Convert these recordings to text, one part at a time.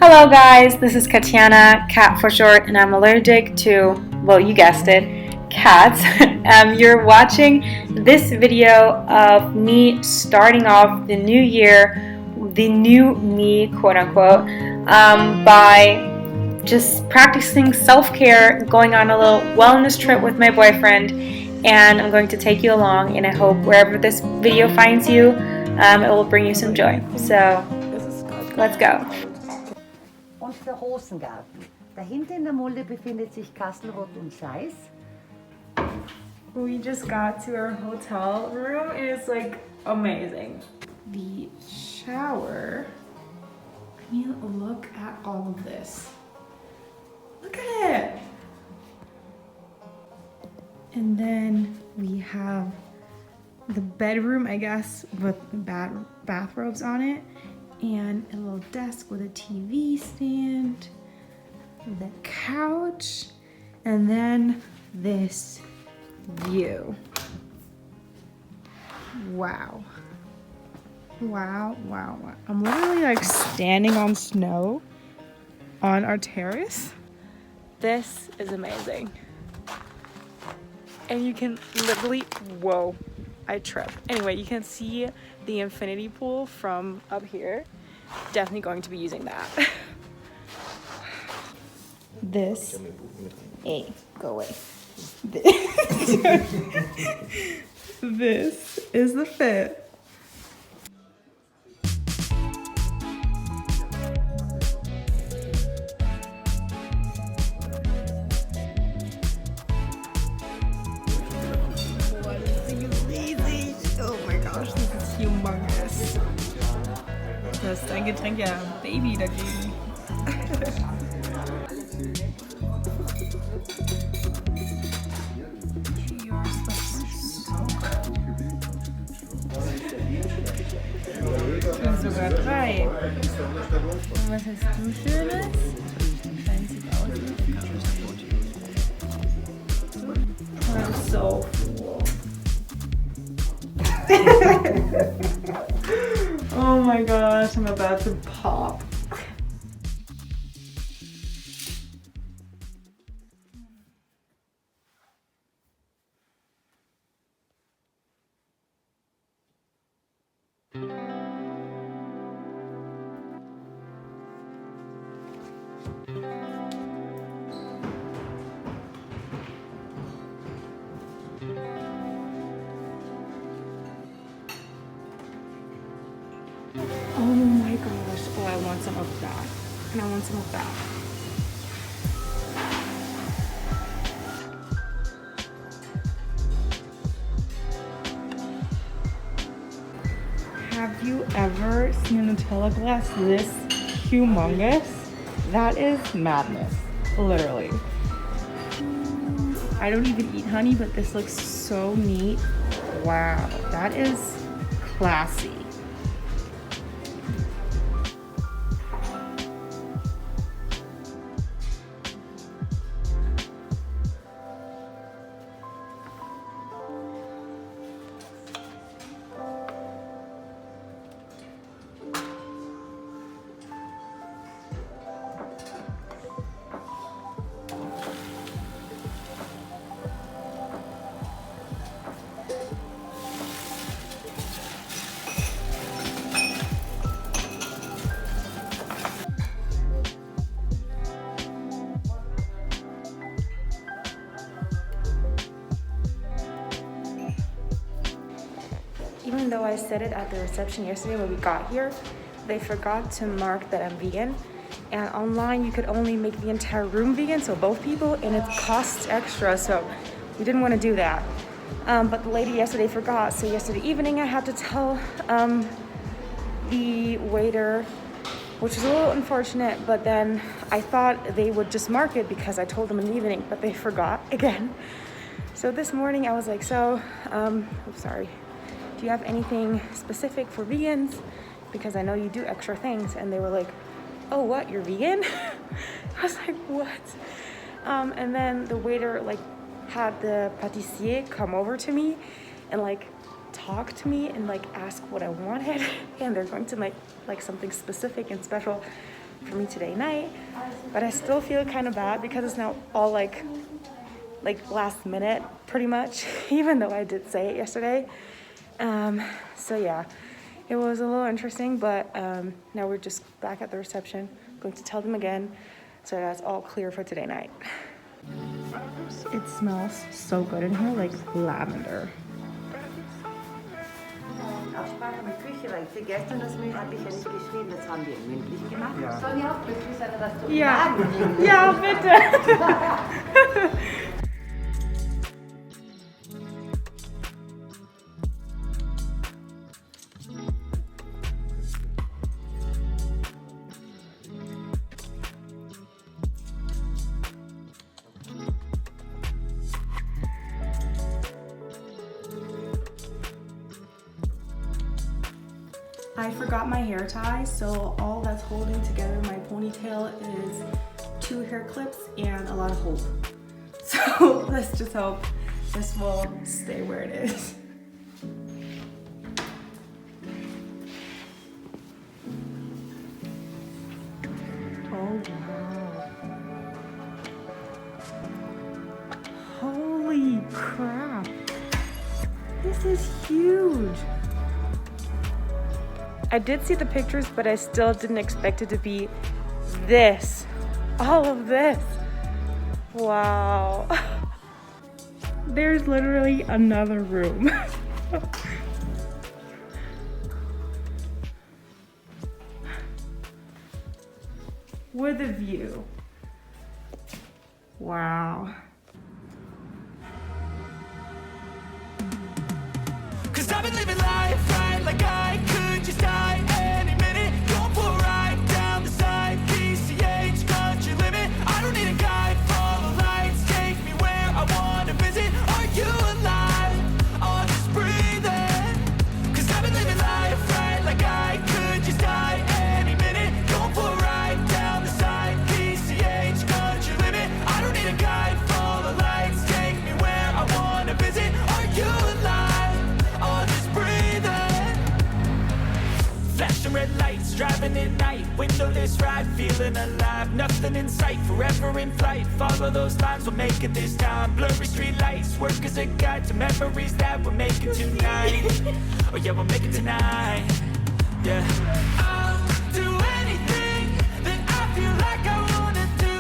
Hello guys, this is Katiana, cat for short, and I'm allergic to, well, you guessed it, cats. You're watching this video of me starting off the new year, the new me, quote unquote, by just practicing self-care, going on a little wellness trip with my boyfriend, and I'm going to take you along, and I hope wherever this video finds you, it will bring you some joy. So, let's go. Und der Rosengarten. Dahinter in der Mulde befindet sich Kastelrot und Seiß. We just got to our hotel room and it's like amazing. The shower. I mean, look at all of this. Look at it. And then we have the bedroom, I guess, with bathrobes on it, and a little desk with a TV stand, the couch, and then this view. Wow. Wow, wow, wow. I'm literally like standing on snow on our terrace. This is amazing. And you can literally, whoa, I tripped. Anyway, you can see the infinity pool from up here. Definitely going to be using that. This, hey, go away. This is the fit. Oh my gosh, this is humongous. Das ist ein Getränk, ja, Baby dagegen. Sogar 3. Und was hast du Schönes? Dein sieht aus wie I'm so full. Oh my gosh, I'm about to pop. Oh my gosh. Oh, I want some of that. And I want some of that. Have you ever seen a Nutella glass this humongous? That is madness, literally. I don't even eat honey, but this looks so neat. Wow, that is classy. Even though I said it at the reception yesterday when we got here, they forgot to mark that I'm vegan. And online, you could only make the entire room vegan, so both people, and it costs extra, so we didn't want to do that. But the lady yesterday forgot, so yesterday evening I had to tell the waiter, which is a little unfortunate, but then I thought they would just mark it because I told them in the evening, but they forgot again. So this morning I was like, I'm sorry. Do you have anything specific for vegans? Because I know you do extra things. And they were like, oh, what, you're vegan? I was like, what? And then the waiter like had the pâtissier come over to me and like talk to me and like ask what I wanted. And they're going to make like something specific and special for me today night, but I still feel kind of bad because it's now all like last minute pretty much, even though I did say it yesterday. So yeah, it was a little interesting, but now we're just back at the reception. I'm going to tell them again so that's all clear for today night. It smells so good in here, like lavender. Absprache mit Küche, weil für gestern das Menü habe ich ja nicht geschrieben, das haben wir mündlich gemacht. Ja. Sollen ja auch glücklich sein, dass du Ja, Magen bringst. ja, bitte. I forgot my hair tie, so all that's holding together my ponytail is 2 hair clips and a lot of hope. So let's just hope this will stay where it is. Oh wow. Holy crap. This is huge. I did see the pictures, but I still didn't expect it to be this. All of this. Wow. There's literally another room. With a view. Wow. 'Cause I've been living life right like I could just die any minute. Going for a ride down the side, PCH, country limit. I don't need a guide, follow lights, take me where I wanna visit. Are you alive? Or just breathing? 'Cause I've been living life right like I could just die any minute. Going for a ride down the side, PCH, country limit. I don't need a guide, follow lights, take me where I wanna visit. Are you alive? Or just breathing? Flashing red lights, driving at night, windowless ride, feeling alive. Nothing in sight, forever in flight. Follow those lines, we'll make it this time. Blurry street lights, work as a guide to memories that we're making tonight. Oh yeah, we'll make it tonight. Yeah. I'll do anything that I feel like I wanna do.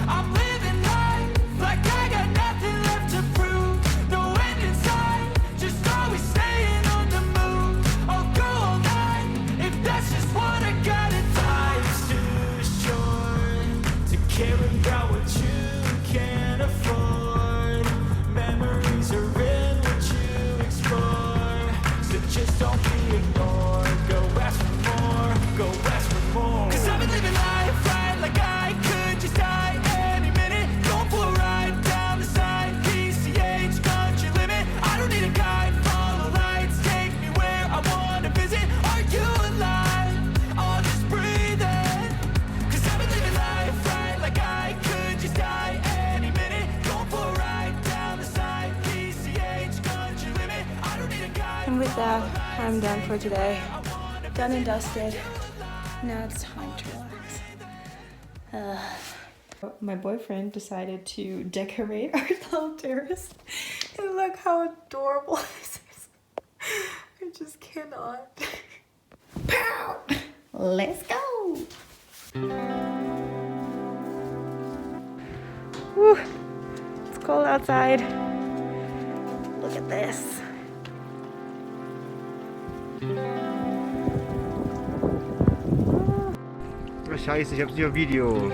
I'm living life like I got nothing left to prove. No end in sight, just always staying on the move. I'll go all night if that's just what I gotta. Life's too short to care about what you can't afford. Memories are in what you explore, so just don't be ignored. Go ask for more, go ask for more. 'Cause I've been living life right like I could just die any minute. Going for a ride down the side, PCH, country limit. I don't need a guide, follow lights, take me where I wanna visit. Are you alive? Or just breathing? 'Cause I've been living life right like I could just die any minute. Going for a ride down the side, PCH, country limit. I don't need a guide. And with that, I'm done for today. Done and dusted. Now it's time to relax. My boyfriend decided to decorate our little terrace. And look how adorable this is. I just cannot. Pow! Let's go! Whew. It's cold outside. Look at this. Oh, Scheiße, ich hab's nicht auf Video.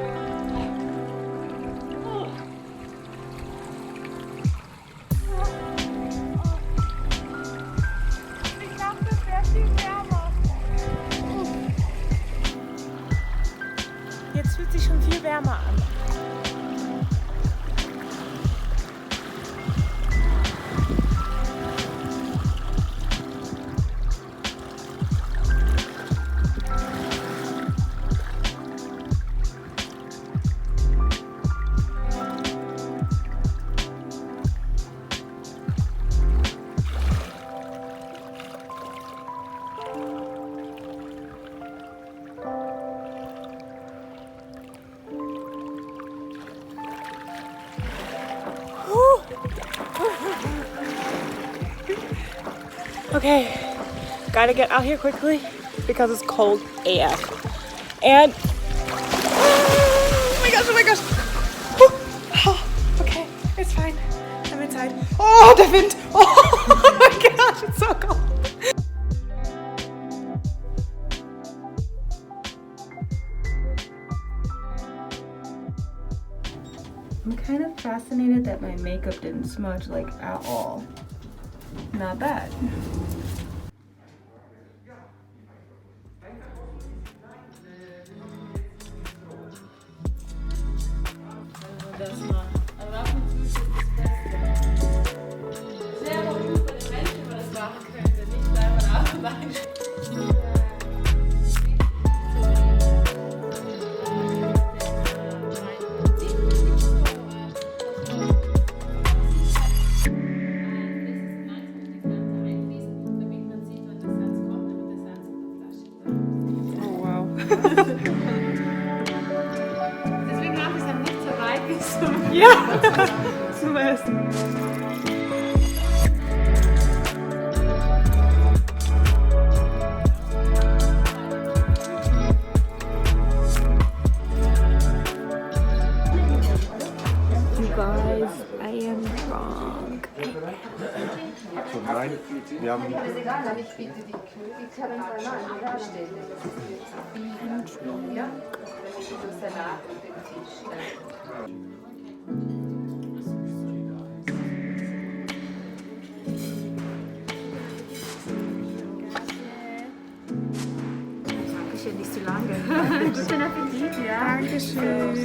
Ich dachte, es wäre viel wärmer. Jetzt fühlt sich schon viel wärmer an. Okay, gotta get out here quickly because it's cold AF. And oh my gosh, oh my gosh. Oh, okay, it's fine. I'm inside. Oh, the wind. Oh my gosh, it's so cold. I'm kind of fascinated that my makeup didn't smudge like at all. Not bad. Deswegen mache ich es dann nicht so weit wie so. Ja, zum Essen. You guys, I am drunk. Nein, wir haben Dankeschön, nicht zu lange. Guten Appetit, ja. Dankeschön.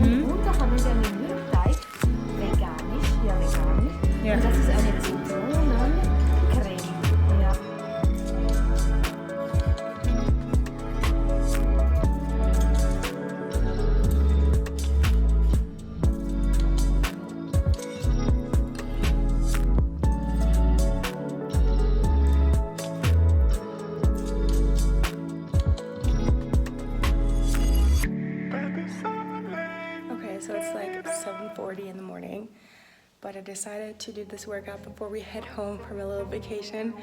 Runter haben wir einen Milchteig, veganisch, ja veganisch. Ja. Und das ist eine Zitronencreme. Ja. Okay, so it's like 7:40 in the morning, but I decided to do this workout before we head home from a little vacation,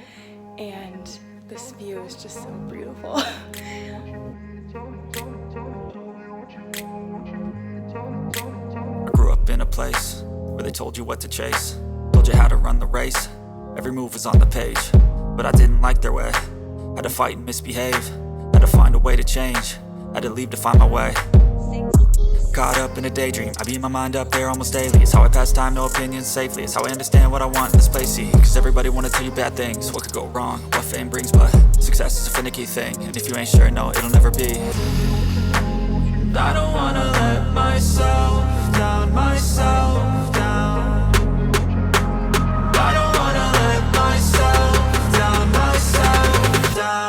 and this view is just so beautiful. I grew up in a place where they told you what to chase, told you how to run the race. Every move was on the page, but I didn't like their way. Had to fight and misbehave, had to find a way to change, had to leave to find my way. Caught up in a daydream, I beat my mind up there almost daily. It's how I pass time, no opinions safely. It's how I understand what I want in this place, see. Cause everybody wanna tell you bad things, what could go wrong, what fame brings. But success is a finicky thing, and if you ain't sure, no, it'll never be. I don't wanna let myself down, myself down. I don't wanna let myself down, myself down.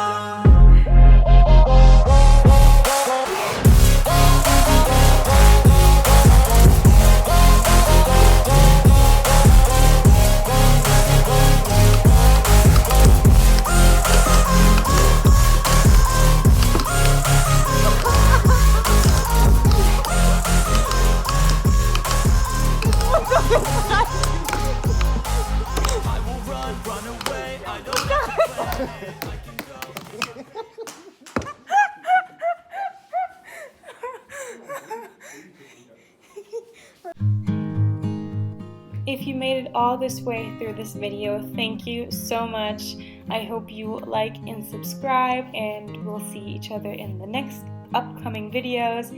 If you made it all this way through this video, thank you so much. I hope you like and subscribe, and we'll see each other in the next upcoming videos.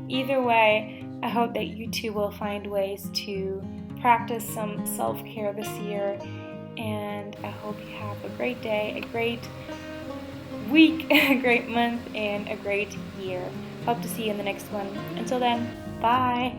Either way, I hope that you too will find ways to practice some self-care this year, and I hope you have a great day, a great week, a great month, and a great year. Hope to see you in the next one. Until then, bye!